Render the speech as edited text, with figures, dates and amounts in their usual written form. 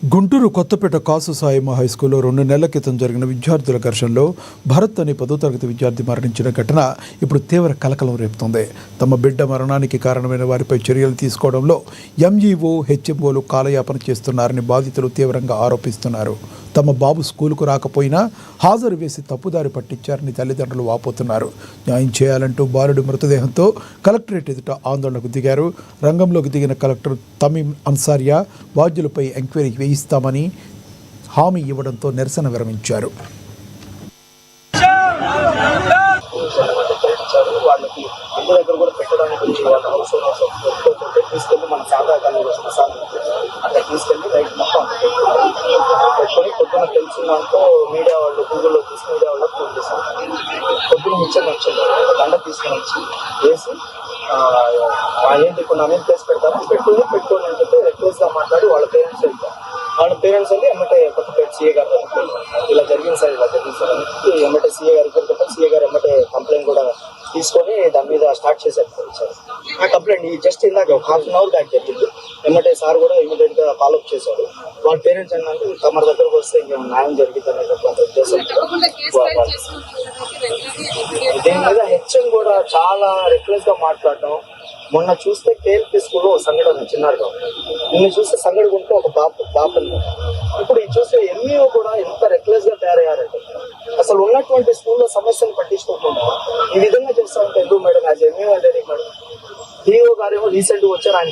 గుంటూరు కొత్తపేట కాసు సాయమ్మ హైస్కూల్లో 2 నెలల క్రితం జరిగిన విద్యార్థుల ఘర్షణలో భరత్ అనే 10వ తరగతి విద్యార్థి మరణించిన ఘటన ఇప్పుడు తీవ్ర కలకలం రేపుతోంది. తమ బిడ్డ మరణానికి కారణమైన వారిపై చర్యలు తీసుకోవడంలో ఎంఈఓ, హెచ్ఎంఓలు కాలయాపన చేస్తున్నారని బాధితులు తీవ్రంగా ఆరోపిస్తున్నారు. తమ బాబు స్కూలుకు రాకపోయినా హాజరు వేసి తప్పుదారి పట్టించారని తల్లిదండ్రులు వాపోతున్నారు. న్యాయం చేయాలంటూ బాలుడి మృతదేహంతో కలెక్టరేట్ ఎదుట ఆందోళనకు దిగారు. రంగంలోకి దిగిన కలెక్టర్ తమీం అన్సారియా బాధ్యులపై ఎంక్వైరీ వేయిస్తామని హామీ ఇవ్వడంతో నిరసన విరమించారు. వాళ్ళకి ఇంటి దగ్గర కూడా పెట్టడానికి తీసుకెళ్ళి మన శాంతాకాలం అక్కడ తీసుకెళ్ళి రైట్ మొత్తం పెట్టుకొని పొద్దున్న తెలిసిందంటూ మీడియా వాళ్ళు గూగుల్లో తీసి మీడియా వాళ్ళకి ఫోన్ చేశారు. పొద్దున్న మిక్చర్ వచ్చింది, దండ తీసుకొని వచ్చి వేసి ఏంటి ఇప్పుడు నా మీద ప్లేస్ పెట్టుకొని అని చెప్పి రిక్వెస్ట్గా మాట్లాడి వాళ్ళ పేరెంట్స్ వెళ్తారు. వాళ్ళ పేరెంట్స్ వెళ్ళి ఎమ్మటే కొత్తపేట సీఏ గారు ఇలా జరిగింది సార్ అని ఎమ్మటే సీఏ గారు చెప్పారు. సీఏ గారు ఎమ్మటే కంప్లైంట్ కూడా తీసుకొని దాని మీద స్టార్ట్ చేశారు. ఆ కంప్లైంట్ జస్ట్ ఇందాక ఒక ½ అవర్ బ్యాక్ జరిగింది. ఎమ్మటే సార్ కూడా ఇమీడియట్ గా ఫాలోఅప్ చేశారు. వాళ్ళ పేరెంట్స్ ఏంటంటే తమ దగ్గరకు వస్తే ఇంకా న్యాయం జరిగింది అనేటువంటి ఉద్దేశం. దీని మీద హెచ్ఎం కూడా చాలా రెక్లెస్ గా మాట్లాడటం. మొన్న చూస్తే కేఎల్పీ స్కూల్లో సంఘటన చిన్నారుగా నిన్ను చూస్తే సంఘటన ఉంటే ఒక పాప ఇప్పుడు ఇది చూస్తే ఎంఈఓ కూడా ఎంత రెక్లెస్ గా తయారయ్యారంటే అసలు ఉన్నటువంటి స్కూల్లో సమస్యను పట్టించుకోకుండా ఈ విధంగా చేస్తా ఉంటే ఎందుకు మేడం యాజ్ ఎంఈఓ అంటే మేడం డిఓ గారేమో రీసెంట్ గా వచ్చారు. ఆయన